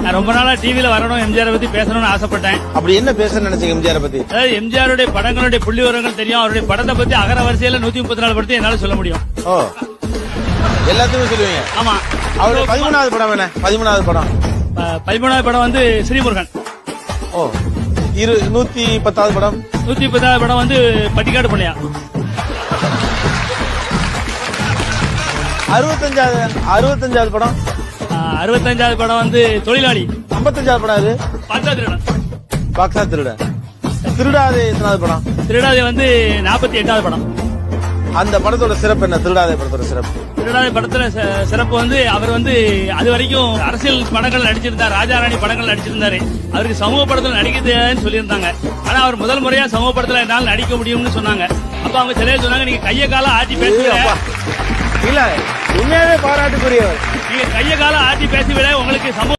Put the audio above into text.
நான் ரொம்ப நாளா டிவில வரணும், எம்ஜிஆர் பத்தி பேசணும்னு ஆசைப்பட்டேன். அப்படி என்ன பேச நினைச்சீங்க எம்ஜிஆர் பத்தி? அதாவது எம்ஜிஆருடைய படங்களுடைய புள்ளி விவரங்கள் தெரியும். அவருடைய படத்தை பத்தி அகர வரிசையில 134 படத்தை என்னால சொல்ல முடியும். ஓ, எல்லாத்தையுமே சொல்லுவீங்க. ஆமா. அவருடைய 13வது படம் என்ன? 13வது படம் 13வது படம் வந்து ஸ்ரீமுருகன். ஓ, 110வது படம்? 110வது படம் வந்து பட்டிக்காடு பொண்ணையா. 65வது படம்? 65வது படம் வந்து தொழிலாளி. 55வது படம் அது பாக்ஸா திருடன். பாக்ஸா திருடன். திருடாதே எத்தனாவது படம்? திருடாதே வந்து 48வது படம். அந்த படத்தோட சிறப்பு என்ன? திருடாதே படத்தோட சிறப்பு? திருடாதே படத்துல சிறப்பு வந்து அவர் வந்து அது வரைக்கும் அரசியல் படங்கள் நடிச்சிருந்தார், ராஜாராணி படங்கள் நடிச்சிருந்தாரு. அவருக்கு சமூக படத்துல நடிக்க தெரியாதுன்னு சொல்லியிருந்தாங்க. ஆனா அவர் முதல் முறையா சமூக படத்துல என்னால் நடிக்க முடியும்னு சொன்னாங்க. அப்ப அவங்க சிலையை சொன்னாங்க, நீங்க கைய கால ஆட்டி பேசுவீங்க. இல்ல, உண்மையாவே பாராட்டுக்குரியவர். நீங்க கைய கால ஆட்டி பேசுவீங்க, உங்களுக்கு சமூக